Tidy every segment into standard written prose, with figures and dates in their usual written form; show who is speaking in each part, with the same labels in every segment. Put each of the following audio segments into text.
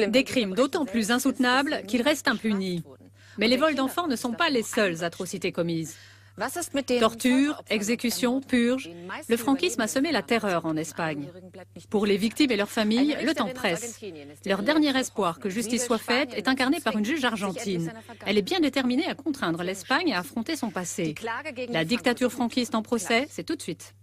Speaker 1: Des crimes d'autant plus insoutenables qu'ils restent impunis. Mais les vols d'enfants ne sont pas les seules atrocités commises. Torture, exécution, purge, le franquisme a semé la terreur en Espagne. Pour les victimes et leurs familles, le temps presse. Leur dernier espoir que justice soit faite est incarné par une juge argentine. Elle est bien déterminée à contraindre l'Espagne à affronter son passé. La dictature franquiste en procès, c'est tout de suite.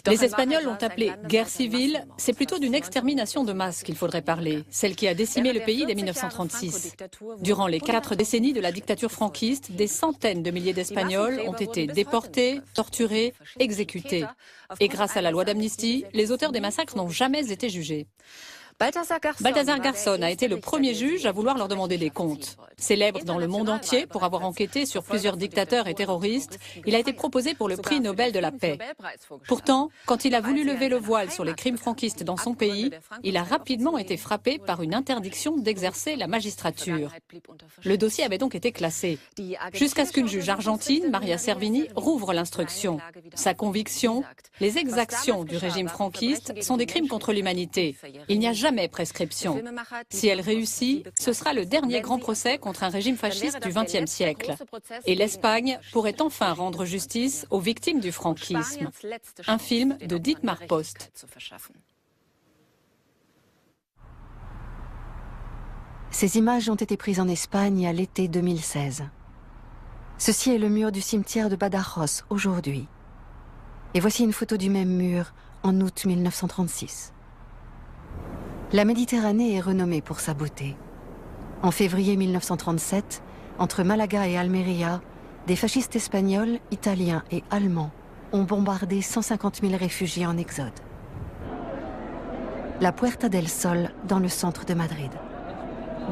Speaker 1: Les Espagnols l'ont appelé guerre civile. C'est plutôt d'une extermination de masse qu'il faudrait parler, celle qui a décimé le pays dès 1936. Durant les 4 décennies de la dictature franquiste, des centaines de milliers d'Espagnols ont été déportés, torturés, exécutés. Et grâce à la loi d'amnistie, les auteurs des massacres n'ont jamais été jugés. Baltasar Garzón a été le premier juge à vouloir leur demander des comptes. Célèbre dans le monde entier pour avoir enquêté sur plusieurs dictateurs et terroristes, il a été proposé pour le prix Nobel de la paix. Pourtant, quand il a voulu lever le voile sur les crimes franquistes dans son pays, il a rapidement été frappé par une interdiction d'exercer la magistrature. Le dossier avait donc été classé, jusqu'à ce qu'une juge argentine, Maria Servini, rouvre l'instruction. Sa conviction, les exactions du régime franquiste sont des crimes contre l'humanité. Il n'y a jamais prescription. Si elle réussit, ce sera le dernier grand procès contre un régime fasciste du XXe siècle. Et l'Espagne pourrait enfin rendre justice aux victimes du franquisme. Un film de Dietmar Post.
Speaker 2: Ces images ont été prises en Espagne à l'été 2016. Ceci est le mur du cimetière de Badajoz aujourd'hui. Et voici une photo du même mur en août 1936. La Méditerranée est renommée pour sa beauté. En février 1937, entre Malaga et Almeria, des fascistes espagnols, italiens et allemands ont bombardé 150 000 réfugiés en exode. La Puerta del Sol, dans le centre de Madrid.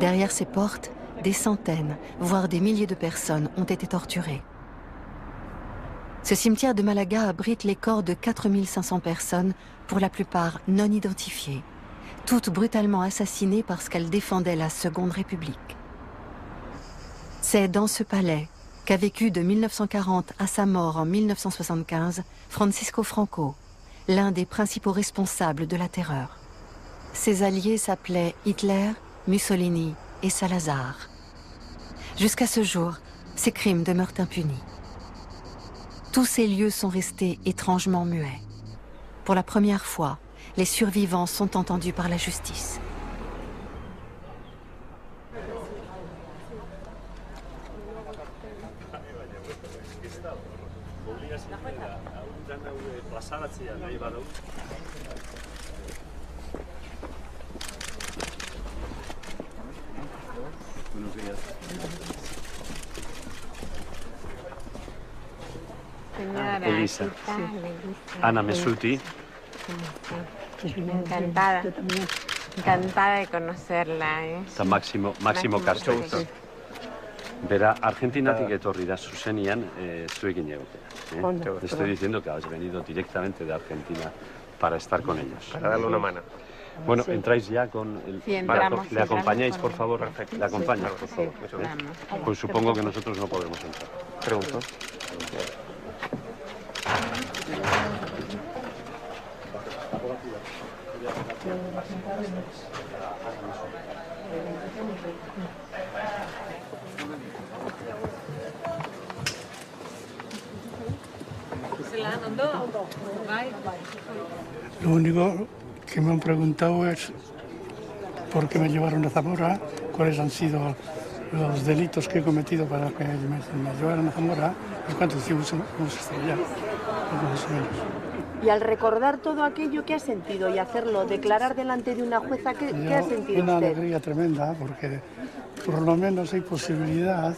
Speaker 2: Derrière ces portes, des centaines, voire des milliers de personnes ont été torturées. Ce cimetière de Malaga abrite les corps de 4 500 personnes, pour la plupart non identifiées, toutes brutalement assassinées parce qu'elles défendaient la Seconde République. C'est dans ce palais qu'a vécu de 1940 à sa mort en 1975 Francisco Franco, l'un des principaux responsables de la terreur. Ses alliés s'appelaient Hitler, Mussolini et Salazar. Jusqu'à ce jour, ces crimes demeurent impunis. Tous ces lieux sont restés étrangement muets. Pour la première fois, les survivants sont entendus par la justice.
Speaker 3: Elisa, Ana Messuti.
Speaker 4: Encantada. Encantada de conocerla.
Speaker 3: Eta Máximo Castro. Bera, Argentinatik etorri da zuzenean zuekin egotea. Te estoy diciendo que has venido directamente de Argentina para estar con ellos.
Speaker 5: Para darle una mano.
Speaker 3: Bueno, entráis ya con el...
Speaker 4: Sí, entramos,
Speaker 3: ¿Le acompañáis, por favor?
Speaker 5: Perfecto.
Speaker 3: ¿Le acompañas,
Speaker 5: Sí,
Speaker 3: por favor?
Speaker 5: muchas
Speaker 3: Pues supongo que nosotros no podremos entrar.
Speaker 5: Pregunto.
Speaker 6: Lo único que me han preguntado es por qué me llevaron a Zamora, cuáles han sido los delitos que he cometido para que me llevaran a Zamora y cuántos tiempos hemos estado ya, más o menos.
Speaker 7: Y al recordar todo aquello, ¿qué ha sentido? Y hacerlo, declarar delante de una jueza, ¿qué ha sentido
Speaker 6: Una
Speaker 7: usted?
Speaker 6: alegría tremenda, porque por lo menos hay posibilidad,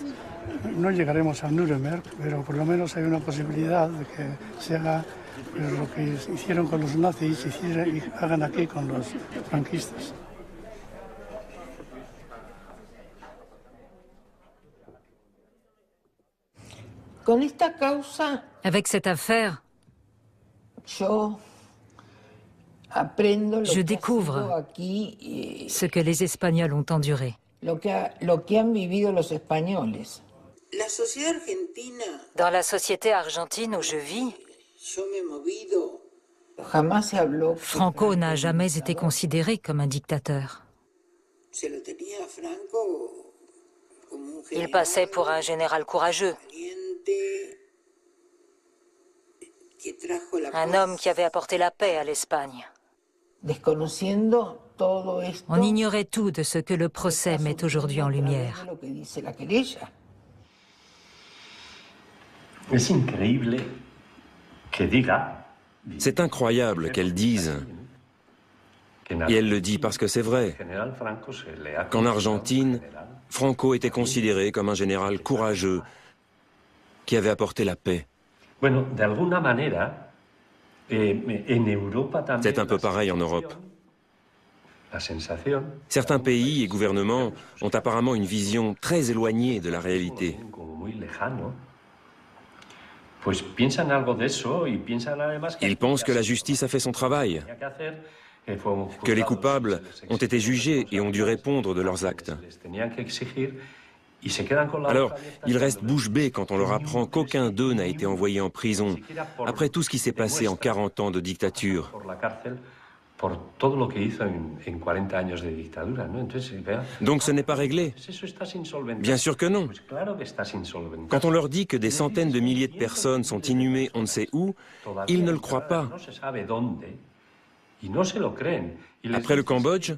Speaker 6: no llegaremos a Nuremberg, pero por lo menos hay una posibilidad de que se haga lo que hicieron con los nazis y hagan aquí con los franquistas.
Speaker 8: Con esta causa,
Speaker 9: Avec cette affaire,
Speaker 8: aprendo lo
Speaker 9: je
Speaker 8: que ha
Speaker 9: découvre
Speaker 8: sido aquí
Speaker 9: ce que les Espagnols ont enduré.
Speaker 8: lo que han vivido los españoles.
Speaker 5: Dans la société argentine où je vis, Franco n'a jamais été considéré comme un dictateur. Il passait pour un général courageux, un homme qui avait apporté la paix à l'Espagne. On ignorait tout de ce que le procès met aujourd'hui en lumière.
Speaker 9: C'est incroyable qu'elle dise, et elle le dit parce que c'est vrai, qu'en Argentine, Franco était considéré comme un général courageux qui avait apporté la paix. C'est un peu pareil en Europe. Certains pays et gouvernements ont apparemment une vision très éloignée de la réalité. Ils pensent que la justice a fait son travail, que les coupables ont été jugés et ont dû répondre de leurs actes. Alors, ils restent bouche bée quand on leur apprend qu'aucun d'eux n'a été envoyé en prison, après tout ce qui s'est passé en 40 ans de dictature. Donc ce n'est pas réglé. Bien sûr que non. Quand on leur dit que des centaines de milliers de personnes sont inhumées on ne sait où, ils ne le croient pas. Après le Cambodge,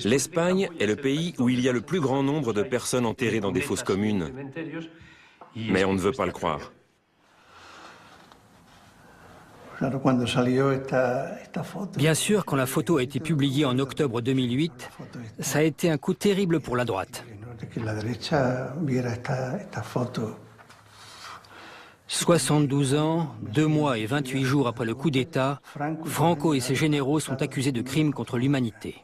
Speaker 9: l'Espagne est le pays où il y a le plus grand nombre de personnes enterrées dans des fosses communes. Mais on ne veut pas le croire.
Speaker 10: Bien sûr, quand la photo a été publiée en octobre 2008, ça a été un coup terrible pour la droite. 72 ans, 2 mois et 28 jours après le coup d'État, Franco et ses généraux sont accusés de crimes contre l'humanité.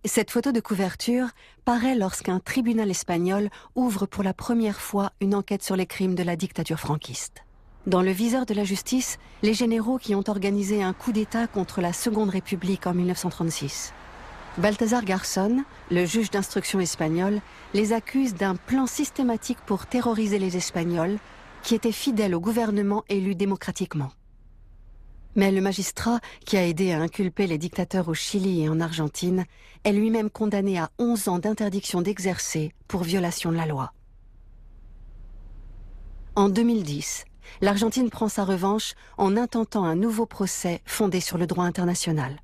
Speaker 2: Cette photo de couverture paraît lorsqu'un tribunal espagnol ouvre pour la première fois une enquête sur les crimes de la dictature franquiste. Dans le viseur de la justice, les généraux qui ont organisé un coup d'État contre la Seconde République en 1936. Baltasar Garzón, le juge d'instruction espagnol, les accuse d'un plan systématique pour terroriser les Espagnols, qui étaient fidèles au gouvernement élu démocratiquement. Mais le magistrat, qui a aidé à inculper les dictateurs au Chili et en Argentine, est lui-même condamné à 11 ans d'interdiction d'exercer pour violation de la loi. En 2010, l'Argentine prend sa revanche en intentant un nouveau procès fondé sur le droit international.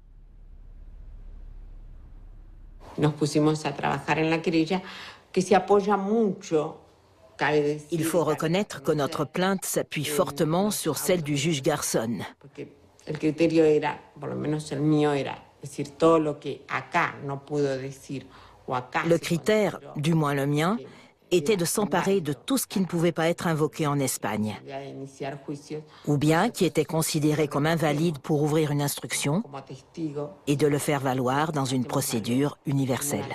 Speaker 8: Nos pusimos a trabajar en la querella que se apoya mucho.
Speaker 5: Il faut reconnaître que notre plainte s'appuie fortement sur celle du juge Garzón. Le critère, du moins le mien, était de s'emparer de tout ce qui ne pouvait pas être invoqué en Espagne, ou bien qui était considéré comme invalide pour ouvrir une instruction, et de le faire valoir dans une procédure universelle.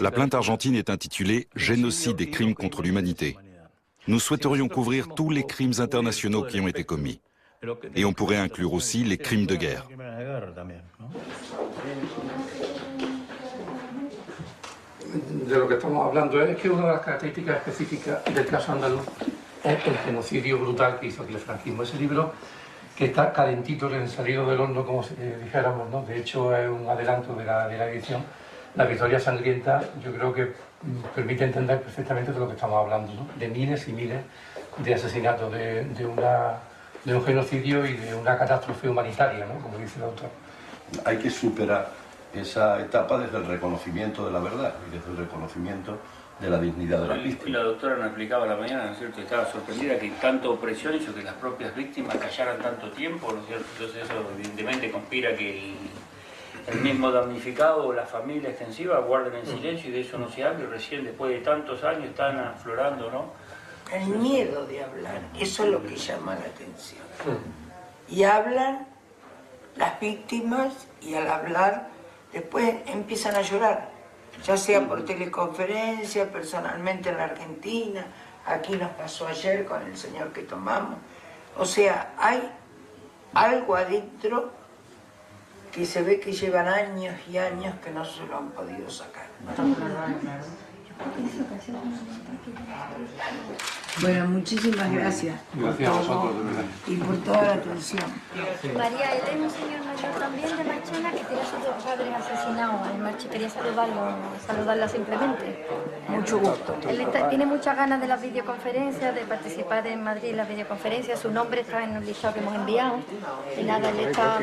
Speaker 11: La plainte argentine est intitulée « Génocide et crimes contre l'humanité ». Nous souhaiterions couvrir tous les crimes internationaux qui ont été commis. Et on pourrait inclure aussi les crimes de guerre.
Speaker 6: De lo que estamos hablando es que una de las características específicas del caso andaluz es el genocidio brutal que hizo aquí el franquismo. Ese libro que está calentito, salido del horno, como si dijéramos, ¿no? De hecho es un adelanto de la edición. La Victoria Sangrienta, yo creo que permite entender perfectamente de lo que estamos hablando, ¿no? De miles y miles de asesinatos, de un genocidio y de una catástrofe humanitaria, ¿no? Como dice el autor.
Speaker 12: Hay que superar esa etapa desde el reconocimiento de la verdad y desde el reconocimiento de la dignidad de las víctimas.
Speaker 13: La doctora nos explicaba a la mañana, ¿no es cierto?, estaba sorprendida que tanta opresión hizo que las propias víctimas callaran tanto tiempo, ¿no es cierto? Entonces eso evidentemente conspira que el mismo damnificado o la familia extensiva guarden en silencio y de eso no se habla, y recién después de tantos años están aflorando, ¿no?
Speaker 8: El miedo de hablar, eso es lo que llama la atención. Y hablan las víctimas y al hablar después empiezan a llorar, ya sea por teleconferencia, personalmente en la Argentina, aquí nos pasó ayer con el señor que tomamos. O sea, hay algo adentro que se ve que llevan años y años que no se lo han podido sacar. Bueno, muchísimas gracias.
Speaker 12: Gracias a vosotros, de verdad.
Speaker 8: Y por toda la atención.
Speaker 14: María, él es un señor mayor también de Marchena que tiene a sus dos padres asesinados. Quería saludarla simplemente.
Speaker 8: Mucho gusto.
Speaker 14: Él tiene muchas ganas de las videoconferencias, de participar en Madrid en las videoconferencias. Su nombre está en el listado que hemos enviado. Y nada, él está...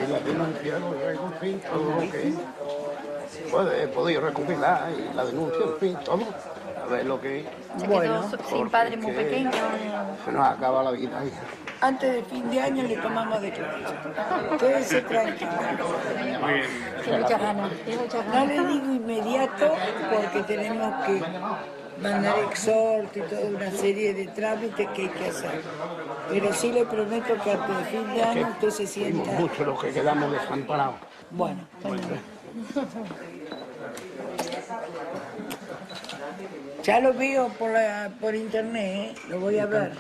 Speaker 15: He podido recopilar y la denuncia, en fin, todo. A ver lo que...
Speaker 14: Se quedó sin padre muy pequeño.
Speaker 15: Se nos acaba la vida, hija.
Speaker 8: Antes del fin de año le tomamos declaración. Quédese tranquilo.
Speaker 14: Tiene muchas ganas,
Speaker 8: No le digo inmediato porque tenemos que mandar exhorto y toda una serie de trámites que hay que hacer. Pero sí le prometo que antes del fin de año usted se sienta...
Speaker 15: Mucho lo que quedamos desamparados.
Speaker 8: Bueno. Ya lo veo por internet, ¿eh? Lo voy a ver.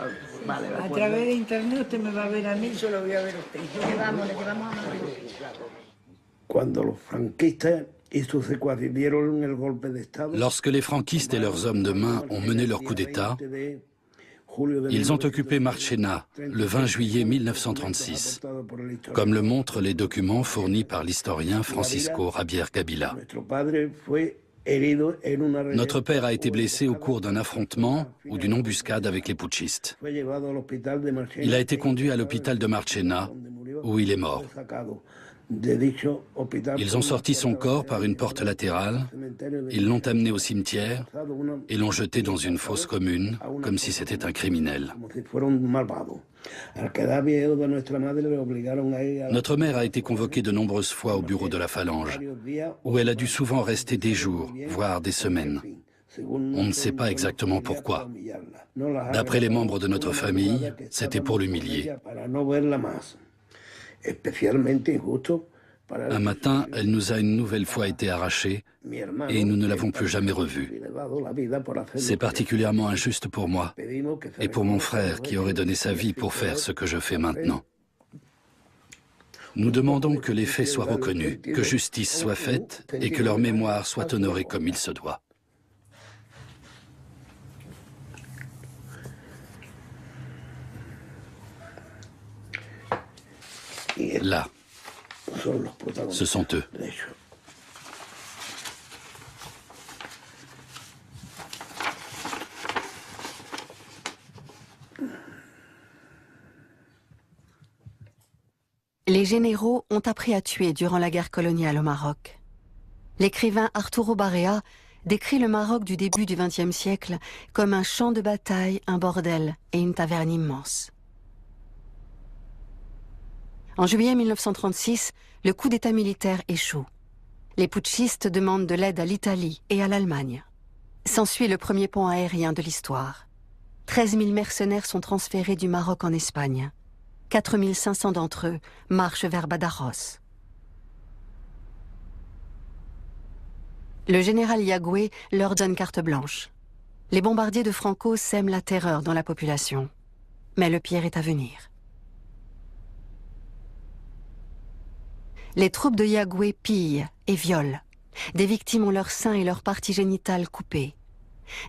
Speaker 8: A través de internet usted me va a ver a mí, yo lo voy a ver a usted.
Speaker 14: Le llevamos a Madrid.
Speaker 15: Cuando los franquistas y sus secuaces dieron el golpe de Estado...
Speaker 16: Lorsque les franquistes et leurs hommes de main ont mené leur coup d'État, ils ont occupé Marchena le 20 juillet 1936, comme le montrent les documents fournis par l'historien Francisco Javier Kabila. Notre père a été blessé au cours d'un affrontement ou d'une embuscade avec les putschistes. Il a été conduit à l'hôpital de Marchena, où il est mort. Ils ont sorti son corps par une porte latérale, ils l'ont amené au cimetière et l'ont jeté dans une fosse commune, comme si c'était un criminel. Notre mère a été convoquée de nombreuses fois au bureau de la Phalange, où elle a dû souvent rester des jours, voire des semaines. On ne sait pas exactement pourquoi. D'après les membres de notre famille, c'était pour l'humilier. Un matin, elle nous a une nouvelle fois été arrachée et nous ne l'avons plus jamais revue. C'est particulièrement injuste pour moi et pour mon frère qui aurait donné sa vie pour faire ce que je fais maintenant. Nous demandons que les faits soient reconnus, que justice soit faite et que leur mémoire soit honorée comme il se doit. Là, ce sont eux.
Speaker 2: Les généraux ont appris à tuer durant la guerre coloniale au Maroc. L'écrivain Arturo Barea décrit le Maroc du début du XXe siècle comme un champ de bataille, un bordel et une taverne immense. En juillet 1936, le coup d'État militaire échoue. Les putschistes demandent de l'aide à l'Italie et à l'Allemagne. S'ensuit le premier pont aérien de l'histoire. 13 000 mercenaires sont transférés du Maroc en Espagne. 4 500 d'entre eux marchent vers Badajoz. Le général Yagüe leur donne carte blanche. Les bombardiers de Franco sèment la terreur dans la population. Mais le pire est à venir. Les troupes de Yagüe pillent et violent. Des victimes ont leurs seins et leurs parties génitales coupées.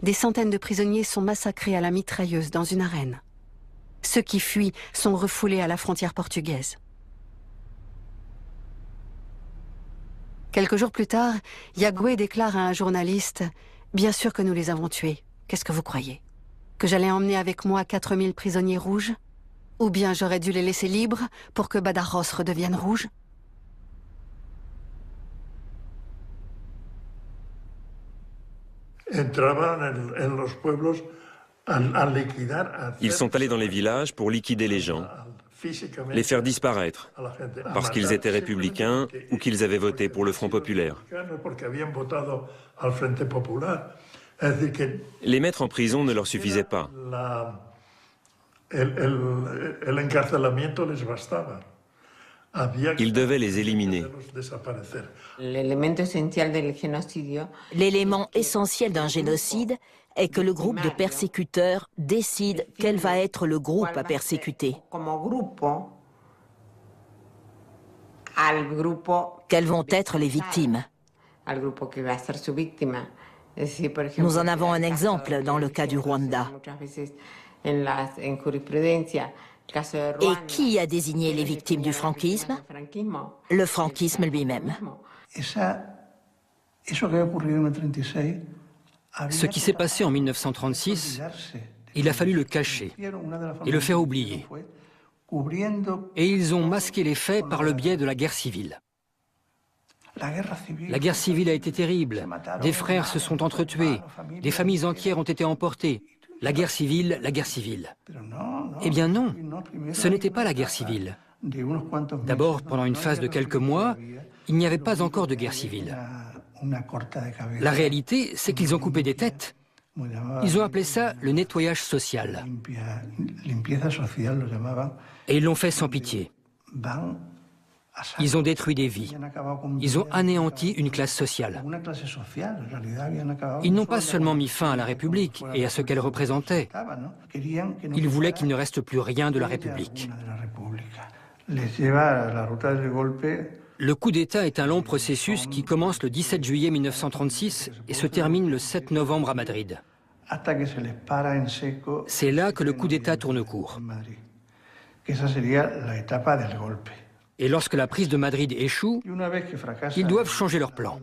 Speaker 2: Des centaines de prisonniers sont massacrés à la mitrailleuse dans une arène. Ceux qui fuient sont refoulés à la frontière portugaise. Quelques jours plus tard, Yagüe déclare à un journaliste « Bien sûr que nous les avons tués. Qu'est-ce que vous croyez? Que j'allais emmener avec moi 4000 prisonniers rouges? Ou bien j'aurais dû les laisser libres pour que Badajoz redevienne rouge ?»
Speaker 9: Ils sont allés dans les villages pour liquider les gens, les faire disparaître, parce qu'ils étaient républicains ou qu'ils avaient voté pour le Front populaire. Les mettre en prison ne leur suffisait pas. Ils devaient les éliminer.
Speaker 5: L'élément essentiel d'un génocide est que le groupe de persécuteurs décide quel va être le groupe à persécuter. Quelles vont être les victimes? Nous en avons un exemple dans le cas du Rwanda. Et qui a désigné les victimes du franquisme? Le franquisme lui-même.
Speaker 10: Ce qui s'est passé en 1936, il a fallu le cacher et le faire oublier. Et ils ont masqué les faits par le biais de la guerre civile. La guerre civile a été terrible. Des frères se sont entretués. Des familles entières ont été emportées. La guerre civile, la guerre civile. Eh bien non, ce n'était pas la guerre civile. D'abord, pendant une phase de quelques mois, il n'y avait pas encore de guerre civile. La réalité, c'est qu'ils ont coupé des têtes. Ils ont appelé ça le nettoyage social. Et ils l'ont fait sans pitié. Ils ont détruit des vies. Ils ont anéanti une classe sociale. Ils n'ont pas seulement mis fin à la République et à ce qu'elle représentait. Ils voulaient qu'il ne reste plus rien de la République. Le coup d'État est un long processus qui commence le 17 juillet 1936 et se termine le 7 novembre à Madrid. C'est là que le coup d'État tourne court. Et lorsque la prise de Madrid échoue, ils doivent changer leur plan.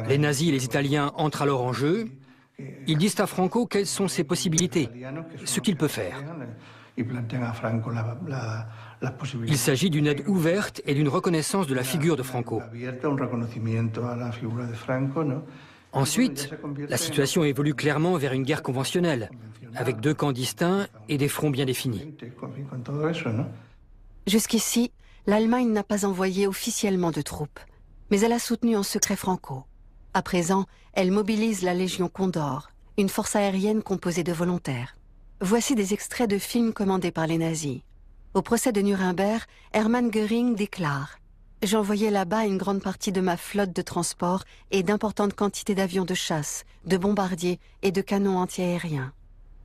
Speaker 10: Les nazis et les Italiens entrent alors en jeu. Ils disent à Franco quelles sont ses possibilités, ce qu'il peut faire. Il s'agit d'une aide ouverte et d'une reconnaissance de la figure de Franco. Ensuite, la situation évolue clairement vers une guerre conventionnelle, avec deux camps distincts et des fronts bien définis.
Speaker 2: Jusqu'ici, l'Allemagne n'a pas envoyé officiellement de troupes, mais elle a soutenu en secret Franco. À présent, elle mobilise la Légion Condor, une force aérienne composée de volontaires. Voici des extraits de films commandés par les nazis. Au procès de Nuremberg, Hermann Göring déclare « J'envoyais là-bas une grande partie de ma flotte de transport et d'importantes quantités d'avions de chasse, de bombardiers et de canons antiaériens.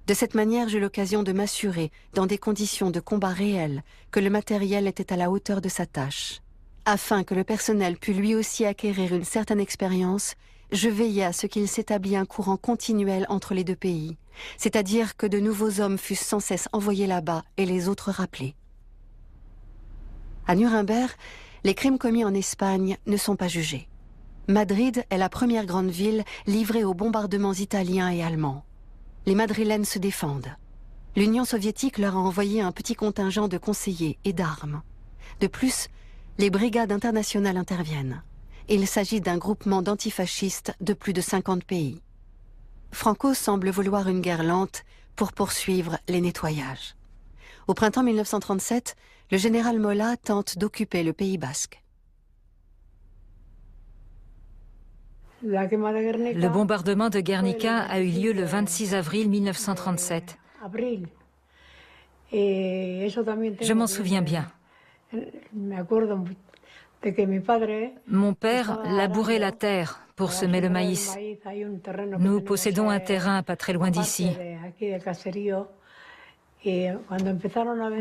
Speaker 2: De cette manière, j'eus l'occasion de m'assurer, dans des conditions de combat réelles, que le matériel était à la hauteur de sa tâche. Afin que le personnel pût lui aussi acquérir une certaine expérience, je veillais à ce qu'il s'établisse un courant continuel entre les deux pays, c'est-à-dire que de nouveaux hommes fussent sans cesse envoyés là-bas et les autres rappelés. » À Nuremberg, les crimes commis en Espagne ne sont pas jugés. Madrid est la première grande ville livrée aux bombardements italiens et allemands. Les Madrilènes se défendent. L'Union soviétique leur a envoyé un petit contingent de conseillers et d'armes. De plus, les brigades internationales interviennent. Il s'agit d'un groupement d'antifascistes de plus de 50 pays. Franco semble vouloir une guerre lente pour poursuivre les nettoyages. Au printemps 1937, le général Mola tente d'occuper le Pays basque.
Speaker 17: Le bombardement de Guernica a eu lieu le 26 avril 1937. Je m'en souviens bien. Mon père labourait la terre pour semer le maïs. Nous possédons un terrain pas très loin d'ici.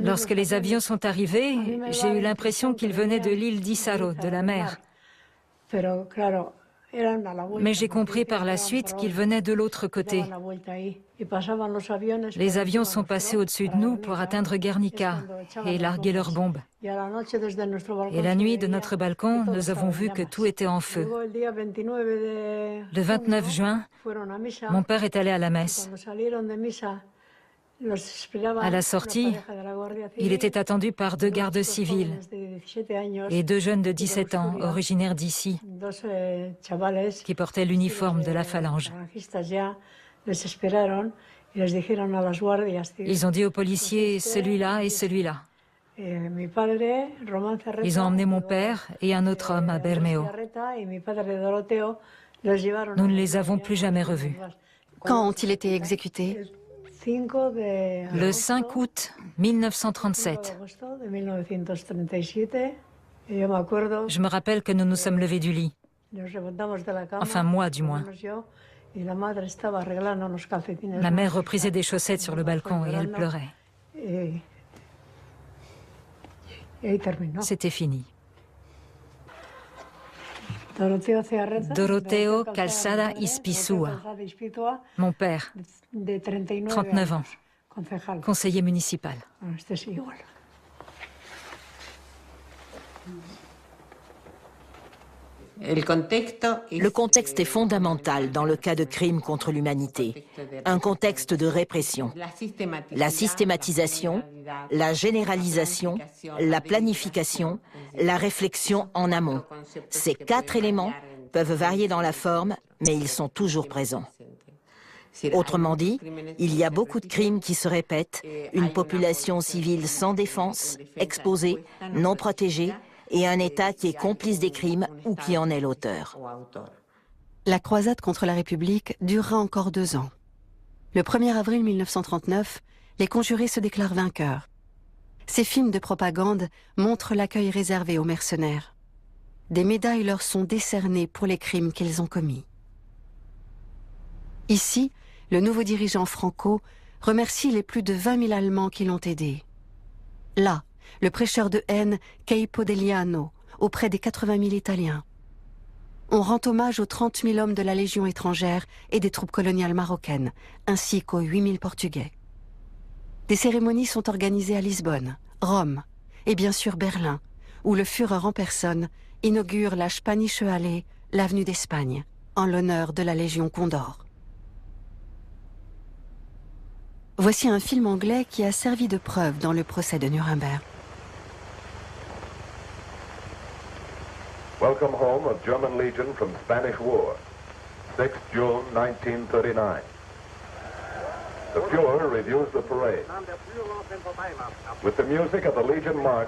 Speaker 17: Lorsque les avions sont arrivés, j'ai eu l'impression qu'ils venaient de l'île d'Isaro, de la mer. Mais j'ai compris par la suite qu'ils venaient de l'autre côté. Les avions sont passés au-dessus de nous pour atteindre Guernica et larguer leurs bombes. Et la nuit, de notre balcon, nous avons vu que tout était en feu. Le 29 juin, mon père est allé à la messe. À la sortie, il était attendu par deux gardes civils et deux jeunes de 17 ans, originaires d'ici, qui portaient l'uniforme de la phalange. Ils ont dit aux policiers « celui-là et celui-là ». Ils ont emmené mon père et un autre homme à Bermeo. Nous ne les avons plus jamais revus.
Speaker 2: Quand ont-ils été exécutés ?
Speaker 17: Le 5 août 1937. Je me rappelle que nous nous sommes levés du lit. Enfin, moi du moins. Ma mère reprisait des chaussettes sur le balcon et elle pleurait. C'était fini. Doroteo Calzada Ispizua, mon père, 39 ans, conseiller municipal.
Speaker 5: Le contexte est fondamental dans le cas de crimes contre l'humanité, un contexte de répression. La systématisation, la généralisation, la planification, la réflexion en amont. Ces 4 éléments peuvent varier dans la forme, mais ils sont toujours présents. Autrement dit, il y a beaucoup de crimes qui se répètent, une population civile sans défense, exposée, non protégée, et un État qui est complice des crimes ou qui en est l'auteur.
Speaker 2: La croisade contre la République durera encore 2 ans. Le 1er avril 1939, les conjurés se déclarent vainqueurs. Ces films de propagande montrent l'accueil réservé aux mercenaires. Des médailles leur sont décernées pour les crimes qu'ils ont commis. Ici, le nouveau dirigeant Franco remercie les plus de 20 000 Allemands qui l'ont aidé. Là, le prêcheur de haine Keipo Deliano, auprès des 80 000 Italiens. On rend hommage aux 30 000 hommes de la Légion étrangère et des troupes coloniales marocaines, ainsi qu'aux 8 000 Portugais. Des cérémonies sont organisées à Lisbonne, Rome et bien sûr Berlin, où le Führer en personne inaugure la Spanische Allee, l'avenue d'Espagne, en l'honneur de la Légion Condor. Voici un film anglais qui a servi de preuve dans le procès de Nuremberg.
Speaker 18: Welcome home of German Legion from Spanish War, 6 June 1939. The Fuhrer reviews the parade. With the music of the Legion March,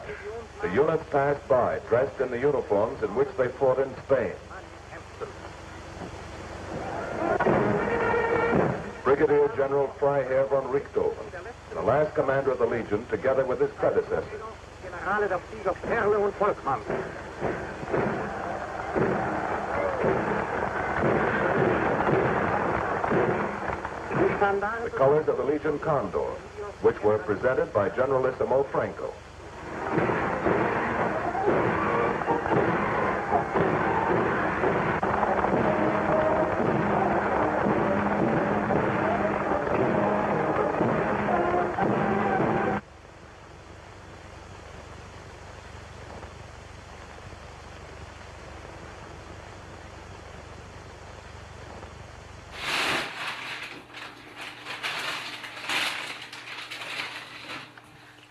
Speaker 18: the units pass by, dressed in the uniforms in which they fought in Spain. Brigadier General Freiherr von Richthofen, the last commander of the Legion, together with his predecessors. Generale der Flieger Perle und Volkmann. The colors of the Legion Condor, which were presented by Generalissimo Franco.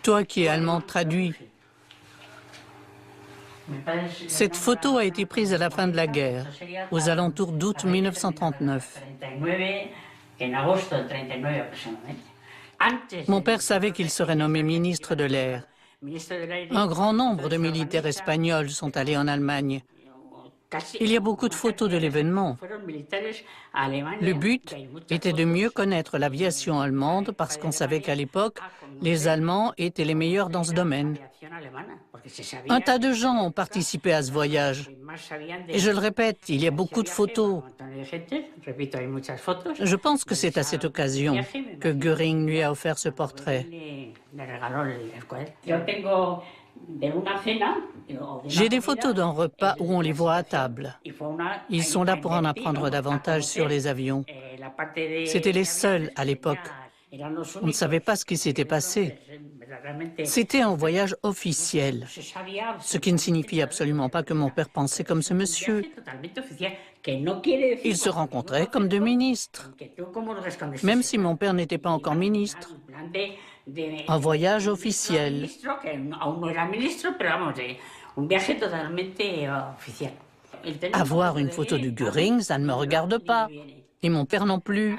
Speaker 19: Toi qui es allemand traduit, cette photo a été prise à la fin de la guerre, aux alentours d'août 1939. Mon père savait qu'il serait nommé ministre de l'Air. Un grand nombre de militaires espagnols sont allés en Allemagne. Il y a beaucoup de photos de l'événement. Le but était de mieux connaître l'aviation allemande parce qu'on savait qu'à l'époque, les Allemands étaient les meilleurs dans ce domaine. Un tas de gens ont participé à ce voyage. Et je le répète, il y a beaucoup de photos. Je pense que c'est à cette occasion que Göring lui a offert ce portrait. J'ai des photos d'un repas où on les voit à table. Ils sont là pour en apprendre davantage sur les avions. C'étaient les seuls à l'époque. On ne savait pas ce qui s'était passé. C'était un voyage officiel, ce qui ne signifie absolument pas que mon père pensait comme ce monsieur. Ils se rencontraient comme deux ministres, même si mon père n'était pas encore ministre. Un voyage officiel. Avoir une photo du Göring, ça ne me regarde pas. Et mon père non plus.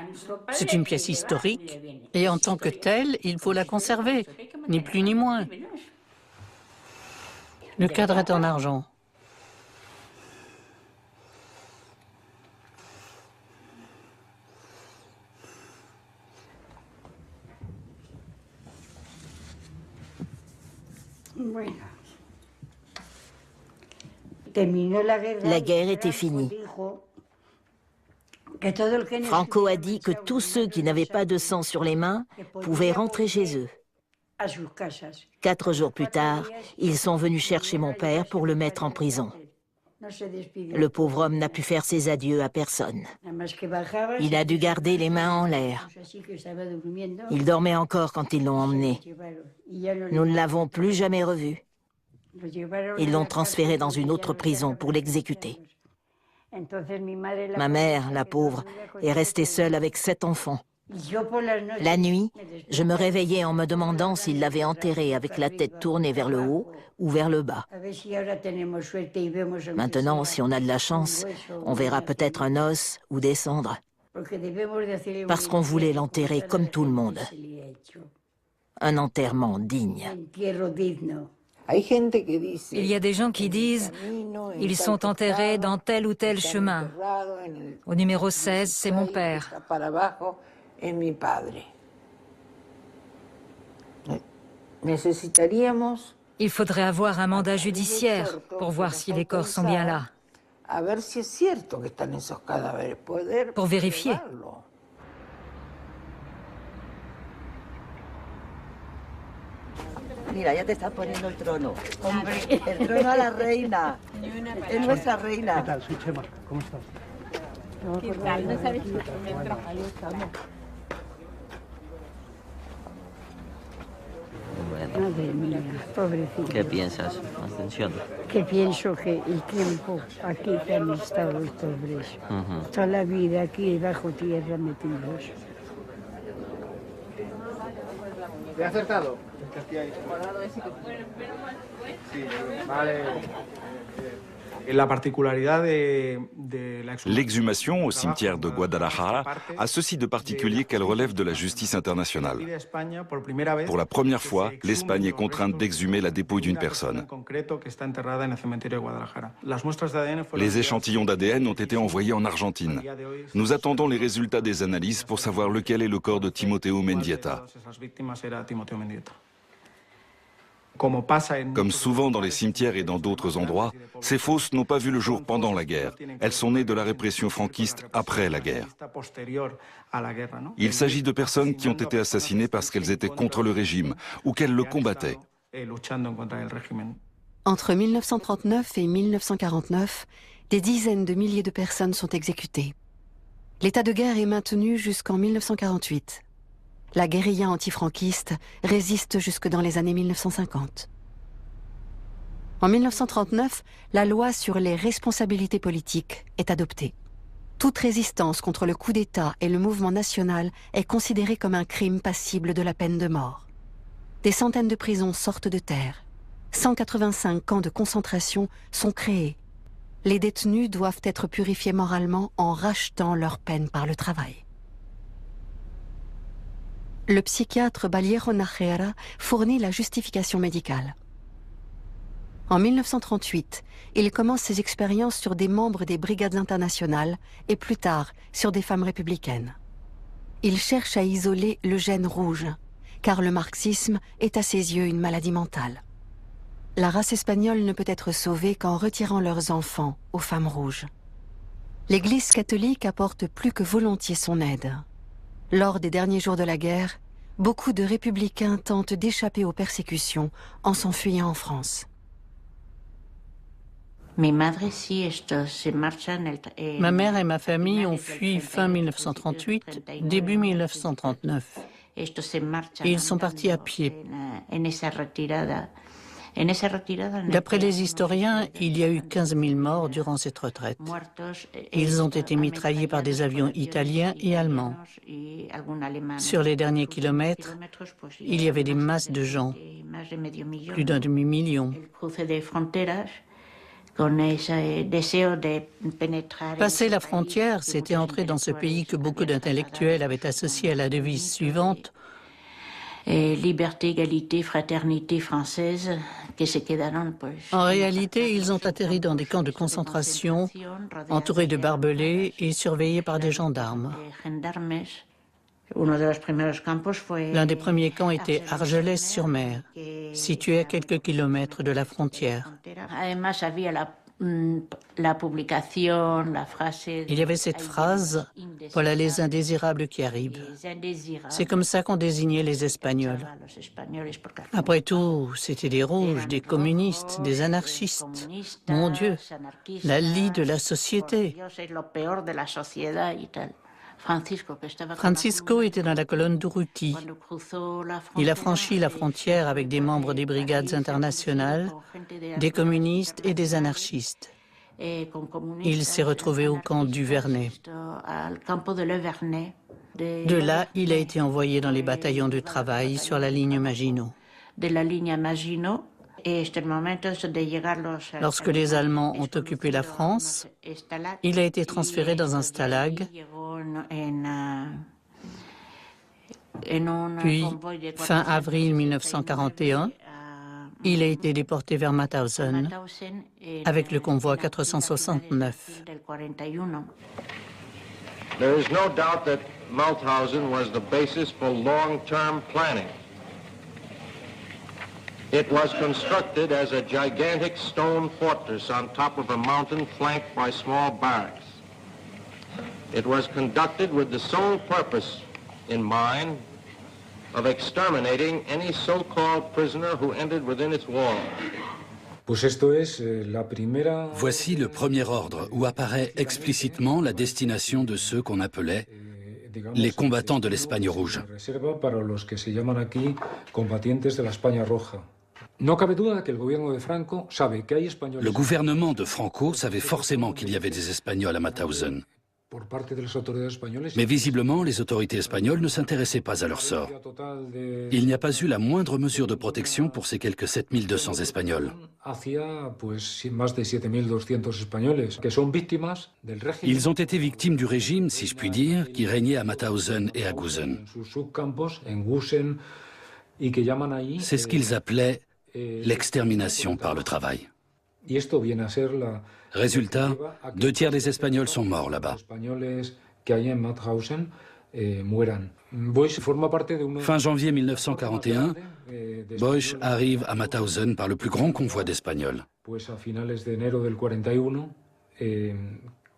Speaker 19: C'est une pièce historique. Et en tant que telle, il faut la conserver. Ni plus ni moins. Le cadre est en argent.
Speaker 5: La guerre était finie. Franco a dit que tous ceux qui n'avaient pas de sang sur les mains pouvaient rentrer chez eux. 4 jours plus tard, ils sont venus chercher mon père pour le mettre en prison. Le pauvre homme n'a pu faire ses adieux à personne. Il a dû garder les mains en l'air. Il dormait encore quand ils l'ont emmené. Nous ne l'avons plus jamais revu. Ils l'ont transféré dans une autre prison pour l'exécuter. Ma mère, la pauvre, est restée seule avec 7 enfants. La nuit, je me réveillais en me demandant s'il l'avait enterré avec la tête tournée vers le haut ou vers le bas. Maintenant, si on a de la chance, on verra peut-être un os ou des cendres. Parce qu'on voulait l'enterrer comme tout le monde. Un enterrement digne.
Speaker 17: Il y a des gens qui disent « Ils sont enterrés dans tel ou tel chemin. Au numéro 16, c'est mon père. » Il faudrait avoir un mandat judiciaire pour voir si les corps sont bien là. Pour vérifier.
Speaker 20: Mira, ya te están poniendo el trono. Hombre, el trono a la reina. Es nuestra reina.
Speaker 6: ¿Qué tal? Soy Chema. ¿Cómo estás?
Speaker 4: ¿Qué tal? No sabes si me
Speaker 21: Madre mía, pobrecita.
Speaker 20: ¿Qué piensas? Atención.
Speaker 21: Que pienso que el tiempo aquí que han estado los pobres, toda la vida aquí bajo tierra metidos.
Speaker 15: ¿Te ha acertado? Sí, vale. La particularidad de
Speaker 11: l'exhumation au cimetière de Guadalajara a ceci de particulier qu'elle relève de la justice internationale. Pour la première fois, l'Espagne est contrainte d'exhumer la dépouille d'une personne. Les échantillons d'ADN ont été envoyés en Argentine. Nous attendons les résultats des analyses pour savoir lequel est le corps de Timoteo Mendieta. Comme souvent dans les cimetières et dans d'autres endroits, ces fosses n'ont pas vu le jour pendant la guerre. Elles sont nées de la répression franquiste après la guerre. Il s'agit de personnes qui ont été assassinées parce qu'elles étaient contre le régime ou qu'elles le combattaient.
Speaker 2: Entre 1939 et 1949, des dizaines de milliers de personnes sont exécutées. L'état de guerre est maintenu jusqu'en 1948. La guérilla antifranquiste résiste jusque dans les années 1950. En 1939, la loi sur les responsabilités politiques est adoptée. Toute résistance contre le coup d'État et le mouvement national est considérée comme un crime passible de la peine de mort. Des centaines de prisons sortent de terre. 185 camps de concentration sont créés. Les détenus doivent être purifiés moralement en rachetant leur peine par le travail. Le psychiatre Vallejo Nájera fournit la justification médicale. En 1938, il commence ses expériences sur des membres des brigades internationales et plus tard sur des femmes républicaines. Il cherche à isoler le gène rouge, car le marxisme est à ses yeux une maladie mentale. La race espagnole ne peut être sauvée qu'en retirant leurs enfants aux femmes rouges. L'Église catholique apporte plus que volontiers son aide. Lors des derniers jours de la guerre, beaucoup de républicains tentent d'échapper aux persécutions en s'enfuyant en France.
Speaker 19: Ma mère et ma famille ont fui fin 1938, début 1939. Et ils sont partis à pied. D'après les historiens, il y a eu 15 000 morts durant cette retraite. Ils ont été mitraillés par des avions italiens et allemands. Sur les derniers kilomètres, il y avait des masses de gens, plus d'un demi-million. Passer la frontière, c'était entrer dans ce pays que beaucoup d'intellectuels avaient associé à la devise suivante: liberté, égalité, fraternité française, que se quedaron, pues. En réalité, ils ont atterri dans des camps de concentration, entourés de barbelés et surveillés par des gendarmes. L'un des premiers camps était Argelès-sur-Mer, situé à quelques kilomètres de la frontière. Il y avait cette phrase, « Voilà les indésirables qui arrivent ». C'est comme ça qu'on désignait les Espagnols. Après tout, c'était des rouges, des communistes, des anarchistes. Mon Dieu, la lie de la société. Francisco était dans la colonne d'Urruti. Il a franchi la frontière avec des membres des brigades internationales, des communistes et des anarchistes. Il s'est retrouvé au camp du Vernet. De là, il a été envoyé dans les bataillons de travail sur la ligne Maginot. Lorsque les Allemands ont occupé la France, il a été transféré dans un stalag, puis, fin avril 1941, il a été déporté vers Mauthausen avec le convoi 469.
Speaker 1: There is no doubt that Mauthausen was the basis for long-term planning. It was constructed as a gigantic stone fortress on top of a mountain flanked by small barracks. It was conducted with the sole purpose in mind of exterminating any so-called prisoner who entered within its walls.
Speaker 16: Voici le premier ordre où apparaît explicitement la destination de ceux qu'on appelait les combattants de l'Espagne rouge. Le gouvernement de Franco savait forcément qu'il y avait des Espagnols à Mauthausen. Mais visiblement, les autorités espagnoles ne s'intéressaient pas à leur sort. Il n'y a pas eu la moindre mesure de protection pour ces quelques 7200 Espagnols. Ils ont été victimes du régime, si je puis dire, qui régnait à Mauthausen et à Gusen. C'est ce qu'ils appelaient l'extermination par le travail. Résultat, 2 tiers des Espagnols sont morts là-bas. Fin janvier 1941, Bosch arrive à Mauthausen par le plus grand convoi d'Espagnols.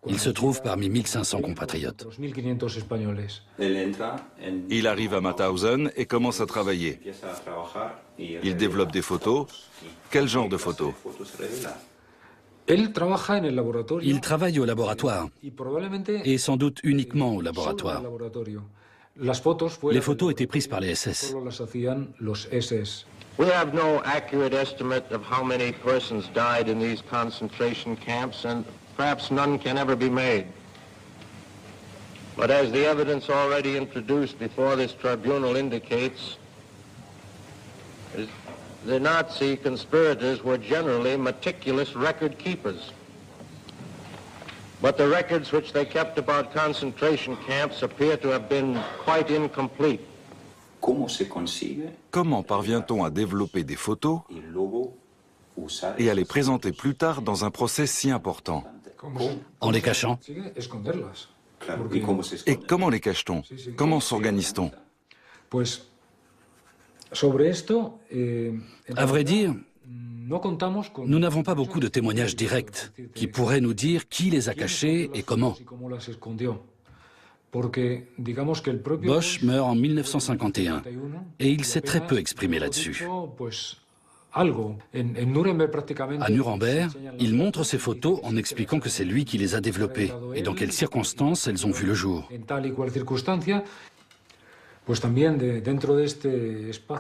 Speaker 16: Il se trouve parmi 1500 compatriotes.
Speaker 11: Il arrive à Mauthausen et commence à travailler. Il développe des photos. Quel genre de photos ?
Speaker 16: Il travaille au laboratoire, et sans doute uniquement au laboratoire. Les photos étaient prises par les SS.
Speaker 1: We have no accurate estimate of how many persons died in these concentration camps, and perhaps none can ever be made. But as the evidence already introduced before this tribunal indicates, the Nazi conspirators were generally meticulous record keepers. But the records which they kept about concentration camps appear to have been quite incomplete.
Speaker 11: Comment parvient-on à développer des photos et à les présenter plus tard dans un procès si important?
Speaker 16: En les cachant.
Speaker 11: Et comment les cache-t-on? Comment s'organise-t-on?
Speaker 16: À vrai dire, nous n'avons pas beaucoup de témoignages directs qui pourraient nous dire qui les a cachés et comment. Bosch meurt en 1951 et il s'est très peu exprimé là-dessus. À Nuremberg, il montre ses photos en expliquant que c'est lui qui les a développées et dans quelles circonstances elles ont vu le jour.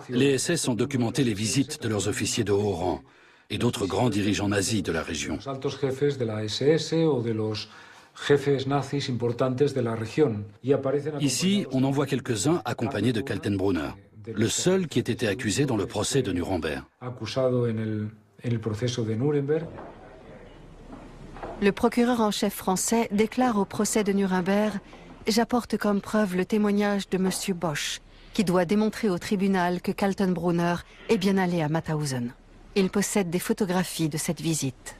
Speaker 16: Les SS ont documenté les visites de leurs officiers de haut rang et d'autres grands dirigeants nazis de la région. Ici, on en voit quelques-uns accompagnés de Kaltenbrunner, le seul qui ait été accusé dans le procès de Nuremberg.
Speaker 2: Le procureur en chef français déclare au procès de Nuremberg « J'apporte comme preuve le témoignage de M. Bosch, qui doit démontrer au tribunal que Kaltenbrunner est bien allé à Mauthausen. Il possède des photographies de cette visite. »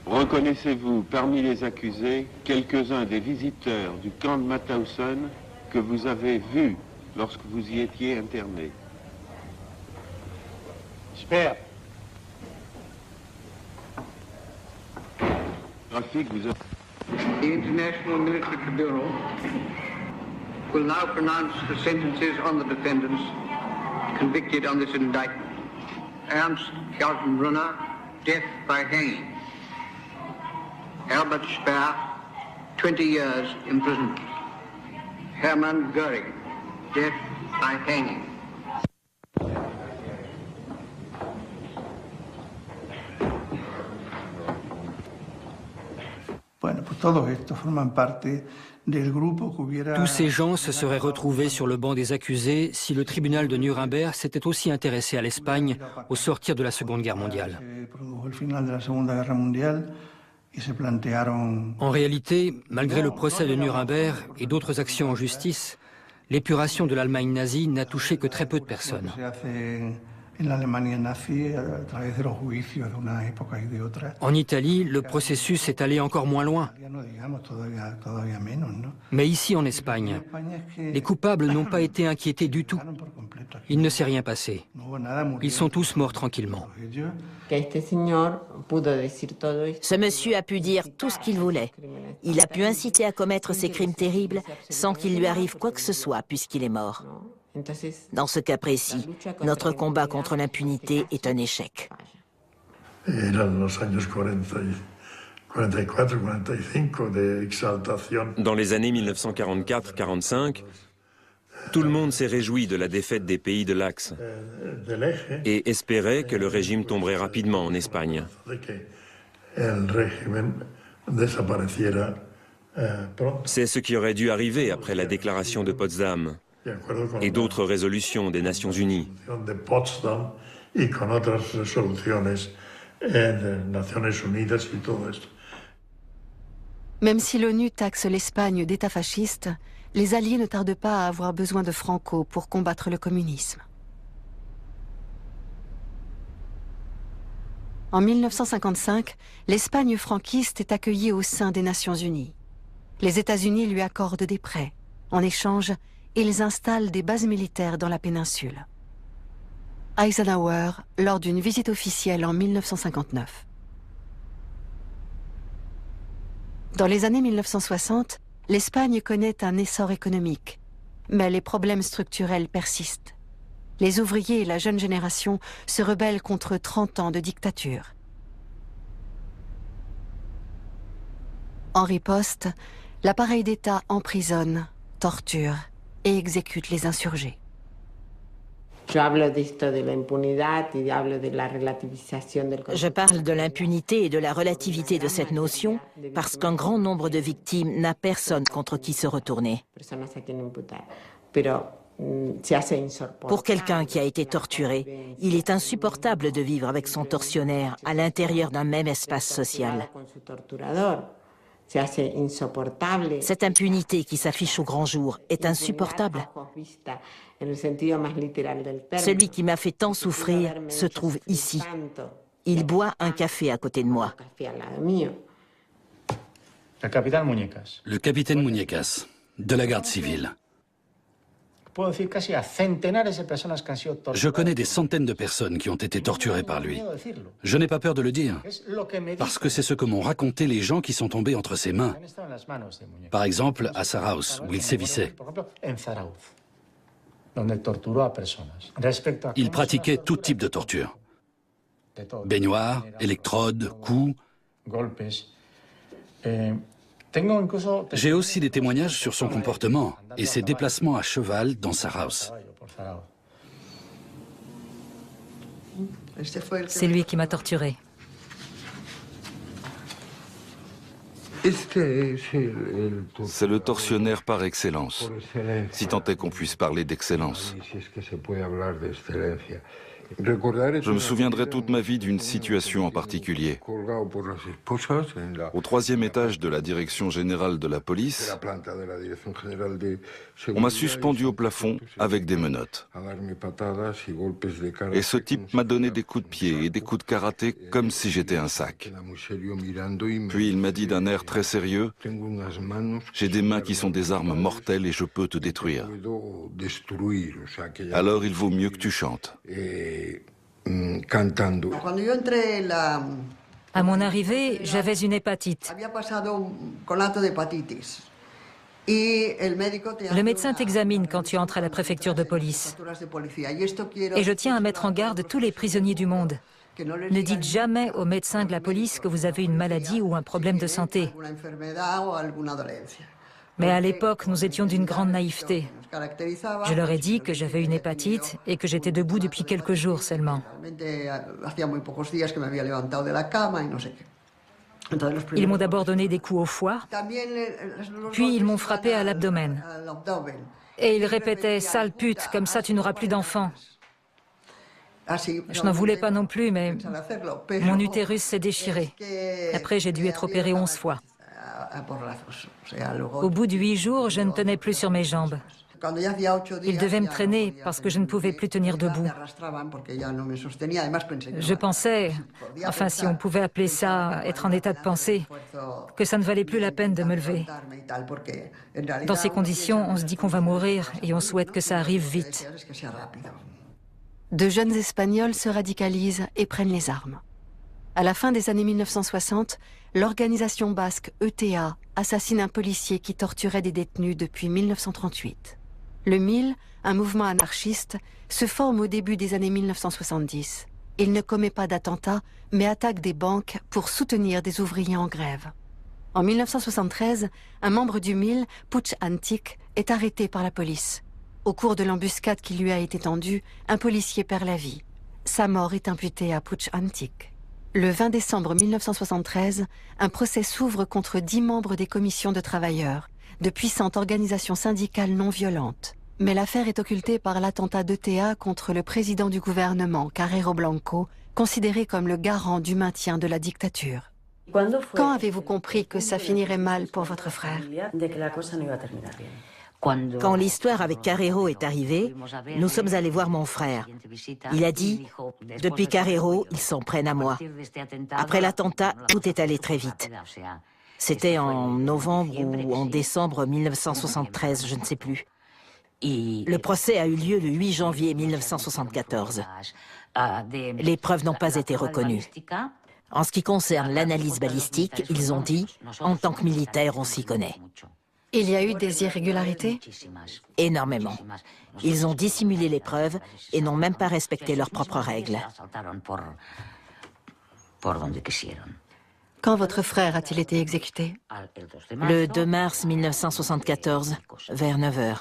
Speaker 22: Reconnaissez-vous parmi les accusés quelques-uns des visiteurs du camp de Mauthausen que vous avez vus lorsque vous y étiez interné?
Speaker 15: Sperr.
Speaker 3: The International Military Tribunal will now pronounce the sentences on the defendants convicted on this indictment. Ernst Kaltenbrunner, death by hanging. Albert Speer, 20 years imprisonment. Hermann Göring, death by hanging.
Speaker 10: Tous ces gens se seraient retrouvés sur le banc des accusés si le tribunal de Nuremberg s'était aussi intéressé à l'Espagne au sortir de la Seconde Guerre mondiale. En réalité, malgré le procès de Nuremberg et d'autres actions en justice, l'épuration de l'Allemagne nazie n'a touché que très peu de personnes. En Italie, le processus est allé encore moins loin. Mais ici, en Espagne, les coupables n'ont pas été inquiétés du tout. Il ne s'est rien passé. Ils sont tous morts tranquillement.
Speaker 5: Ce monsieur a pu dire tout ce qu'il voulait. Il a pu inciter à commettre ces crimes terribles sans qu'il lui arrive quoi que ce soit puisqu'il est mort. Dans ce cas précis, notre combat contre l'impunité est un échec.
Speaker 9: Dans les années 1944-45, tout le monde s'est réjoui de la défaite des pays de l'Axe et espérait que le régime tomberait rapidement en Espagne. C'est ce qui aurait dû arriver après la déclaration de Potsdam et d'autres résolutions des Nations Unies.
Speaker 2: Même si l'ONU taxe l'Espagne d'État fasciste, les Alliés ne tardent pas à avoir besoin de Franco pour combattre le communisme. En 1955, l'Espagne franquiste est accueillie au sein des Nations Unies. Les États-Unis lui accordent des prêts. En échange, ils installent des bases militaires dans la péninsule. Eisenhower, lors d'une visite officielle en 1959. Dans les années 1960, l'Espagne connaît un essor économique, mais les problèmes structurels persistent. Les ouvriers et la jeune génération se rebellent contre 30 ans de dictature. En riposte, l'appareil d'État emprisonne, torture et exécute les insurgés.
Speaker 5: Je parle de l'impunité et de la relativité de cette notion parce qu'un grand nombre de victimes n'a personne contre qui se retourner. Pour quelqu'un qui a été torturé, il est insupportable de vivre avec son tortionnaire à l'intérieur d'un même espace social. Cette impunité qui s'affiche au grand jour est insupportable. Celui qui m'a fait tant souffrir se trouve ici. Il boit un café à côté de moi.
Speaker 16: Le capitaine Muñecas, de la garde civile. Je connais des centaines de personnes qui ont été torturées par lui. Je n'ai pas peur de le dire, parce que c'est ce que m'ont raconté les gens qui sont tombés entre ses mains. Par exemple, à Zarauz, où il sévissait. Il pratiquait tout type de torture. Baignoires, électrodes, coups. J'ai aussi des témoignages sur son comportement et ses déplacements à cheval dans Zarauz.
Speaker 17: C'est lui qui m'a torturé.
Speaker 11: C'est le tortionnaire par excellence, si tant est qu'on puisse parler d'excellence. Je me souviendrai toute ma vie d'une situation en particulier. Au 3e étage de la direction générale de la police, on m'a suspendu au plafond avec des menottes. Et ce type m'a donné des coups de pied et des coups de karaté comme si j'étais un sac. Puis il m'a dit d'un air très sérieux, « J'ai des mains qui sont des armes mortelles et je peux te détruire. Alors il vaut mieux que tu chantes. »
Speaker 7: cantando.
Speaker 20: Cuando yo entré en la...
Speaker 17: À mon arrivée, j'avais une hépatite.
Speaker 20: Había pasado un conato de hepatitis. Y el médico te
Speaker 17: Le médecin t'examine quand tu entres à la préfecture de police. Et je tiens à mettre en garde tous les prisonniers du monde. Ne dites jamais aux médecins de la police que vous avez une maladie ou un problème de santé. Mais à l'époque, nous étions d'une grande naïveté. Je leur ai dit que j'avais une hépatite et que j'étais debout depuis quelques jours seulement. Ils m'ont d'abord donné des coups au foie, puis ils m'ont frappé à l'abdomen. Et ils répétaient « sale pute, comme ça tu n'auras plus d'enfants ». Je n'en voulais pas non plus, mais mon utérus s'est déchiré. Après, j'ai dû être opérée 11 fois. Au bout de 8 jours, je ne tenais plus sur mes jambes. Ils devaient me traîner parce que je ne pouvais plus tenir debout. Je pensais, enfin si on pouvait appeler ça être en état de pensée, que ça ne valait plus la peine de me lever. Dans ces conditions, on se dit qu'on va mourir et on souhaite que ça arrive vite.
Speaker 2: De jeunes Espagnols se radicalisent et prennent les armes. À la fin des années 1960, l'organisation basque ETA assassine un policier qui torturait des détenus depuis 1938. Le MIL, un mouvement anarchiste, se forme au début des années 1970. Il ne commet pas d'attentats, mais attaque des banques pour soutenir des ouvriers en grève. En 1973, un membre du MIL, Puig Antic, est arrêté par la police. Au cours de l'embuscade qui lui a été tendue, un policier perd la vie. Sa mort est imputée à Puig Antic. Le 20 décembre 1973, un procès s'ouvre contre 10 membres des commissions de travailleurs, de puissantes organisations syndicales non violentes. Mais l'affaire est occultée par l'attentat d'ETA contre le président du gouvernement, Carrero Blanco, considéré comme le garant du maintien de la dictature. Quand avez-vous compris que ça finirait mal pour votre frère?
Speaker 5: Quand l'histoire avec Carrero est arrivée, nous sommes allés voir mon frère. Il a dit « Depuis Carrero, ils s'en prennent à moi ». Après l'attentat, tout est allé très vite. C'était en novembre ou en décembre 1973, je ne sais plus. Le procès a eu lieu le 8 janvier 1974. Les preuves n'ont pas été reconnues. En ce qui concerne l'analyse balistique, ils ont dit « En tant que militaire, on s'y connaît ».
Speaker 2: Il y a eu des irrégularités?
Speaker 5: Énormément. Ils ont dissimulé les preuves et n'ont même pas respecté leurs propres règles.
Speaker 2: Quand votre frère a-t-il été exécuté?
Speaker 5: Le 2 mars 1974, vers 9 h.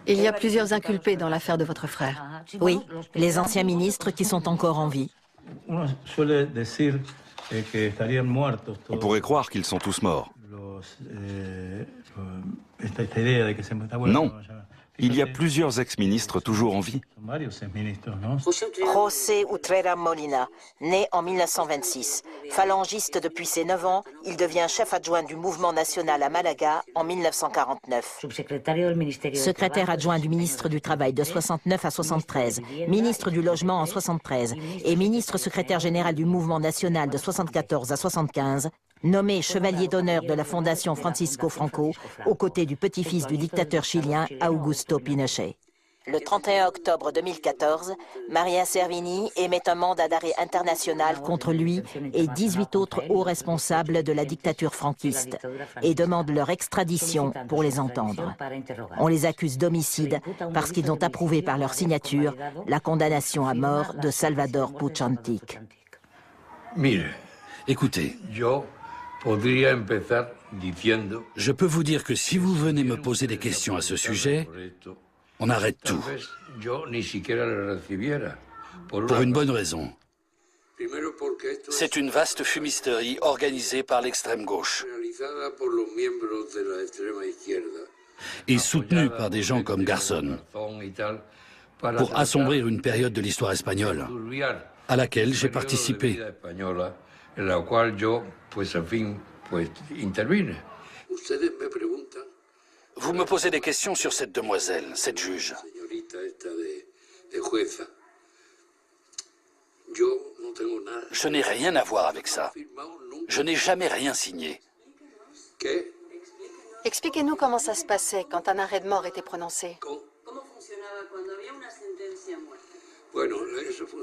Speaker 2: Il y a plusieurs inculpés dans l'affaire de votre frère.
Speaker 5: Oui, les anciens ministres qui sont encore en vie.
Speaker 11: On pourrait croire qu'ils sont tous morts. Non, il y a plusieurs ex-ministres toujours en vie.
Speaker 5: José Utrera Molina, né en 1926. Phalangiste depuis ses 9 ans, il devient chef adjoint du mouvement national à Malaga en 1949. Secrétaire adjoint du ministre du Travail de 69 à 73, ministre du Logement en 73 et ministre secrétaire général du mouvement national de 74 à 75, nommé chevalier d'honneur de la Fondation Francisco Franco, aux côtés du petit-fils du dictateur chilien Augusto Pinochet. Le 31 octobre 2014, Maria Servini émet un mandat d'arrêt international contre lui et 18 autres hauts responsables de la dictature franquiste et demande leur extradition pour les entendre. On les accuse d'homicide parce qu'ils ont approuvé par leur signature la condamnation à mort de Salvador Puig Antic.
Speaker 16: Écoutez, je peux vous dire que si vous venez me poser des questions à ce sujet, on arrête tout. Pour une bonne raison. C'est une vaste fumisterie organisée par l'extrême gauche et soutenue par des gens comme Garzón pour assombrir une période de l'histoire espagnole à laquelle j'ai participé. Vous me posez des questions sur cette demoiselle, cette juge. Je n'ai rien à voir avec ça. Je n'ai jamais rien signé.
Speaker 2: Expliquez-nous comment ça se passait quand un arrêt de mort était prononcé.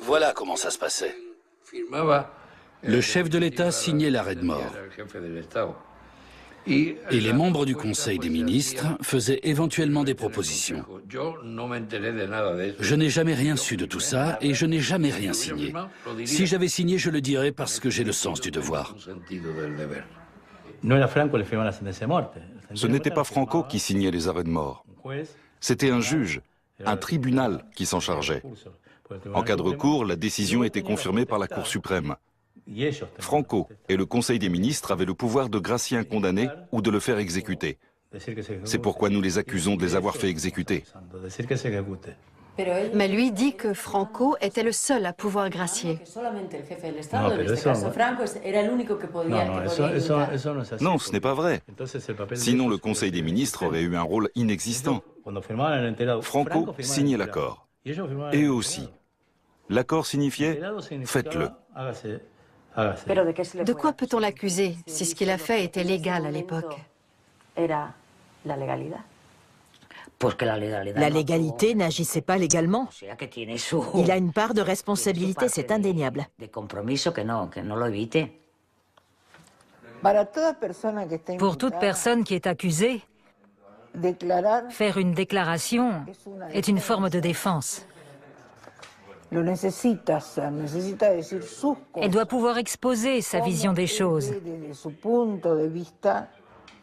Speaker 16: Voilà comment ça se passait. Le chef de l'État signait l'arrêt de mort. Et les membres du Conseil des ministres faisaient éventuellement des propositions. Je n'ai jamais rien su de tout ça et je n'ai jamais rien signé. Si j'avais signé, je le dirais parce que j'ai le sens du devoir.
Speaker 11: Ce n'était pas Franco qui signait les arrêts de mort. C'était un juge, un tribunal qui s'en chargeait. En cas de recours, la décision était confirmée par la Cour suprême. Franco et le Conseil des ministres avaient le pouvoir de gracier un condamné ou de le faire exécuter. C'est pourquoi nous les accusons de les avoir fait exécuter.
Speaker 2: Mais lui dit que Franco était le seul à pouvoir gracier.
Speaker 11: Non, ce n'est pas vrai. Sinon, le Conseil des ministres aurait eu un rôle inexistant. Franco signait l'accord. Et eux aussi. L'accord signifiait « faites-le ».
Speaker 2: De quoi peut-on l'accuser si ce qu'il a fait était légal à l'époque?
Speaker 5: La légalité n'agissait pas légalement. Il a une part de responsabilité, c'est indéniable.
Speaker 17: Pour toute personne qui est accusée, faire une déclaration est une forme de défense. Elle doit pouvoir exposer sa vision des choses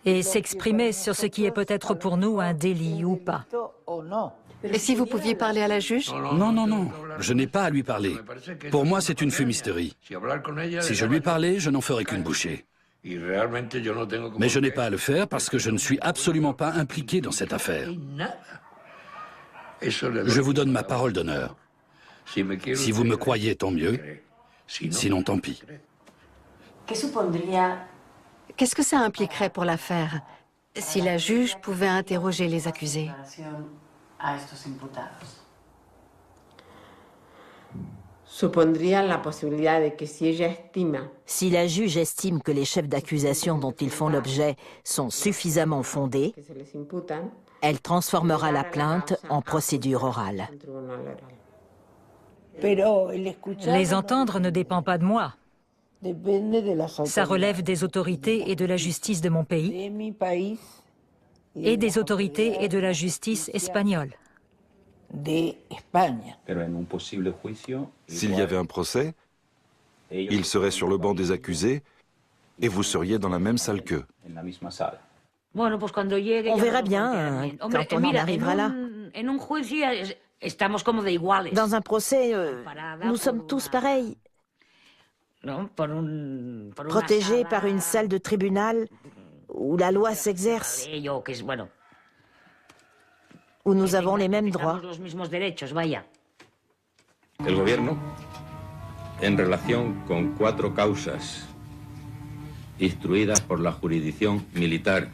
Speaker 17: et s'exprimer sur ce qui est peut-être pour nous un délit ou pas.
Speaker 2: Et si vous pouviez parler à la juge?
Speaker 16: Non, non, non, je n'ai pas à lui parler. Pour moi, c'est une fumisterie. Si je lui parlais, je n'en ferais qu'une bouchée. Mais je n'ai pas à le faire parce que je ne suis absolument pas impliqué dans cette affaire. Je vous donne ma parole d'honneur. Si vous me croyez, tant mieux. Sinon, tant pis.
Speaker 2: Qu'est-ce que ça impliquerait pour l'affaire si la juge pouvait interroger les accusés?
Speaker 5: Si la juge estime que les chefs d'accusation dont ils font l'objet sont suffisamment fondés, elle transformera la plainte en procédure orale.
Speaker 17: Les entendre ne dépend pas de moi. Ça relève des autorités et de la justice de mon pays et des autorités et de la justice espagnole.
Speaker 11: S'il y avait un procès, il serait sur le banc des accusés et vous seriez dans la même salle qu'eux.
Speaker 5: On verra bien quand on en arrivera là. Dans un procès, nous sommes tous pareils. Protégés par une salle de tribunal où la loi s'exerce, où nous avons les mêmes droits.
Speaker 7: El gobierno, en relación con 4 causas instruidas por la jurisdicción militar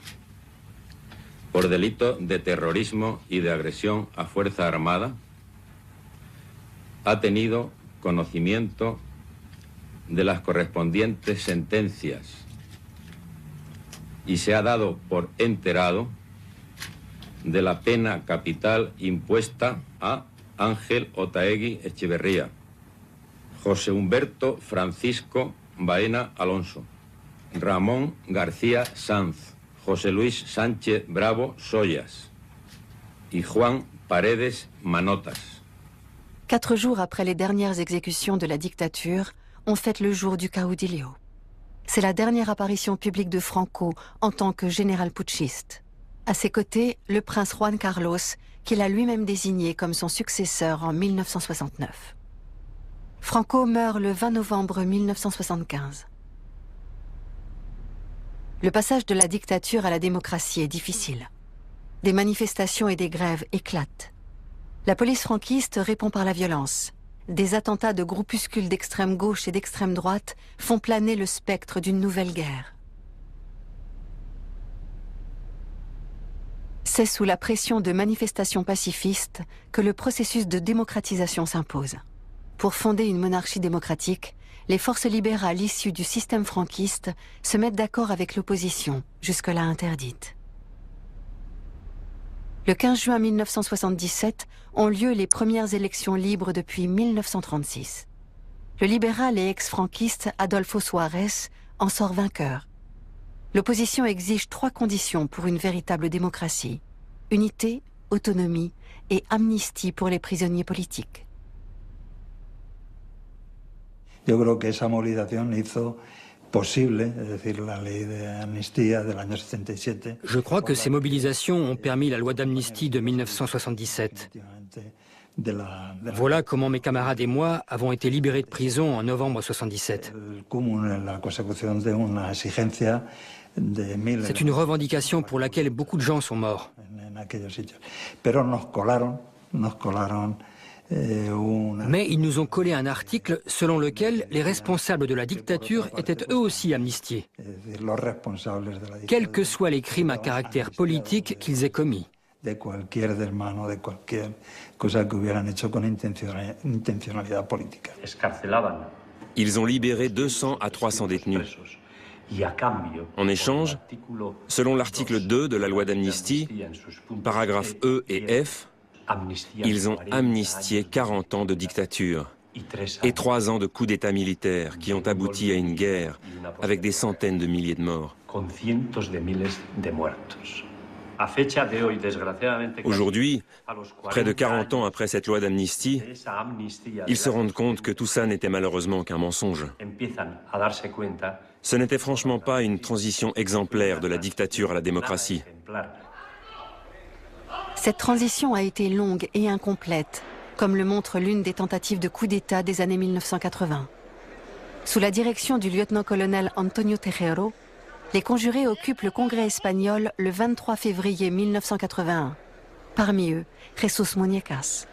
Speaker 7: por delito de terrorismo y de agresión a fuerza armada, ha tenido conocimiento de las correspondientes sentencias y se ha dado por enterado de la pena capital impuesta a Ángel Otaegui Echeverría, José Humberto Francisco Baena Alonso, Ramón García Sanz, José Luis Sánchez Bravo Soyas y Juan Paredes Manotas.
Speaker 2: 4 jours après les dernières exécutions de la dictature, on fête le jour du caudillo. C'est la dernière apparition publique de Franco en tant que général putschiste. À ses côtés, le prince Juan Carlos, qu'il a lui-même désigné comme son successeur en 1969. Franco meurt le 20 novembre 1975. Le passage de la dictature à la démocratie est difficile. Des manifestations et des grèves éclatent. La police franquiste répond par la violence. Des attentats de groupuscules d'extrême gauche et d'extrême droite font planer le spectre d'une nouvelle guerre. C'est sous la pression de manifestations pacifistes que le processus de démocratisation s'impose. Pour fonder une monarchie démocratique, les forces libérales issues du système franquiste se mettent d'accord avec l'opposition, jusque-là interdite. Le 15 juin 1977 ont lieu les premières élections libres depuis 1936. Le libéral et ex-franquiste Adolfo Suárez en sort vainqueur. L'opposition exige 3 conditions pour une véritable démocratie: unité, autonomie et amnistie pour les prisonniers politiques.
Speaker 12: Yo creo que esa movilización hizo posible, es decir, la ley de amnistía del año 77.
Speaker 10: Je crois que ces mobilisations ont permis la loi d'amnistie de 1977. Voilà comment mes camarades et moi avons été libérés de prison en novembre 1977. C'est une revendication pour laquelle beaucoup de gens sont morts. Mais ils nous ont collé un article selon lequel les responsables de la dictature étaient eux aussi amnistiés, quels que soient les crimes à caractère politique qu'ils aient commis.
Speaker 9: Ils ont libéré 200 à 300 détenus. En échange, selon l'article 2 de la loi d'amnistie, paragraphes E et F, ils ont amnistié 40 ans de dictature et 3 ans de coup d'État militaire qui ont abouti à une guerre avec des centaines de milliers de morts. Aujourd'hui, près de 40 ans après cette loi d'amnistie, ils se rendent compte que tout ça n'était malheureusement qu'un mensonge. Ce n'était franchement pas une transition exemplaire de la dictature à la démocratie.
Speaker 2: Cette transition a été longue et incomplète, comme le montre l'une des tentatives de coup d'État des années 1980. Sous la direction du lieutenant-colonel Antonio Tejero, les conjurés occupent le Congrès espagnol le 23 février 1981. Parmi eux, Jesús Muñecas.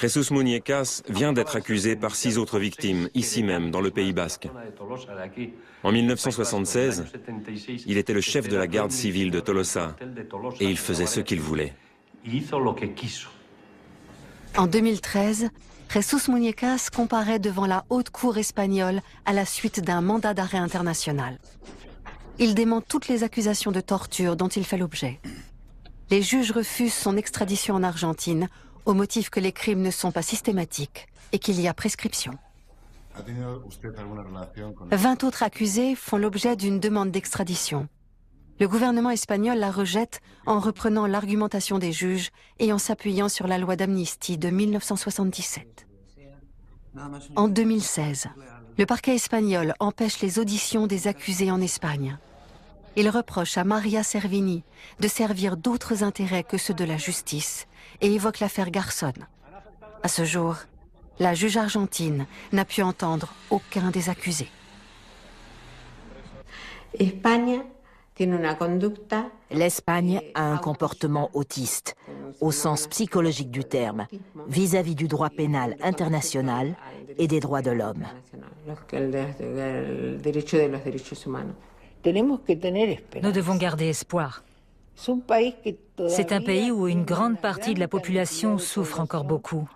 Speaker 9: Jesús Muñecas vient d'être accusé par 6 autres victimes, ici même, dans le Pays basque. En 1976, il était le chef de la garde civile de Tolosa et il faisait ce qu'il voulait.
Speaker 2: En 2013, Jesús Muñecas comparaît devant la haute cour espagnole à la suite d'un mandat d'arrêt international. Il dément toutes les accusations de torture dont il fait l'objet. Les juges refusent son extradition en Argentine au motif que les crimes ne sont pas systématiques et qu'il y a prescription. 20 autres accusés font l'objet d'une demande d'extradition. Le gouvernement espagnol la rejette en reprenant l'argumentation des juges et en s'appuyant sur la loi d'amnistie de 1977. En 2016, le parquet espagnol empêche les auditions des accusés en Espagne. Il reproche à Maria Servini de servir d'autres intérêts que ceux de la justice et évoque l'affaire Garzón. À ce jour, la juge argentine n'a pu entendre aucun des accusés.
Speaker 5: L'Espagne a un comportement autiste, au sens psychologique du terme, vis-à-vis du droit pénal international et des droits de l'homme.
Speaker 17: Nous devons garder espoir. C'est un pays où une grande partie de la population souffre encore beaucoup.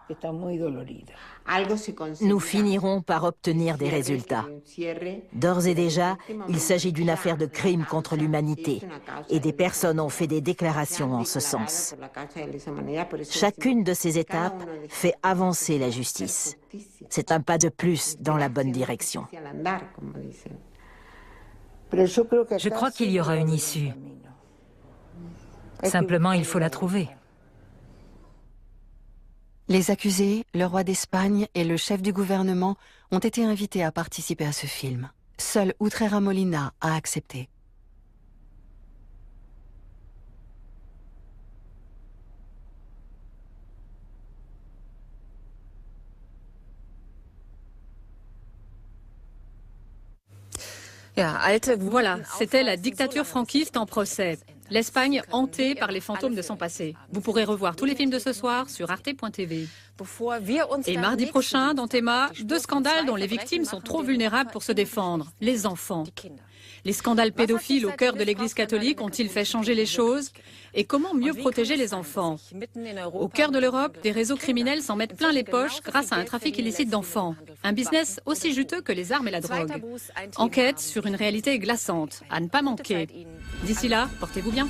Speaker 5: Nous finirons par obtenir des résultats. D'ores et déjà, il s'agit d'une affaire de crime contre l'humanité et des personnes ont fait des déclarations en ce sens. Chacune de ces étapes fait avancer la justice. C'est un pas de plus dans la bonne direction.
Speaker 17: Je crois qu'il y aura une issue. Simplement, il faut la trouver.
Speaker 2: Les accusés, le roi d'Espagne et le chef du gouvernement ont été invités à participer à ce film. Seul Utrera Molina a accepté.
Speaker 13: Voilà, c'était la dictature franquiste en procès. L'Espagne hantée par les fantômes de son passé. Vous pourrez revoir tous les films de ce soir sur arte.tv. Et mardi prochain, dans Théma, 2 scandales dont les victimes sont trop vulnérables pour se défendre. Les enfants. Les scandales pédophiles au cœur de l'Église catholique ont-ils fait changer les choses? Et comment mieux protéger les enfants? Au cœur de l'Europe, des réseaux criminels s'en mettent plein les poches grâce à un trafic illicite d'enfants. Un business aussi juteux que les armes et la drogue. Enquête sur une réalité glaçante, à ne pas manquer. D'ici là, portez-vous bien.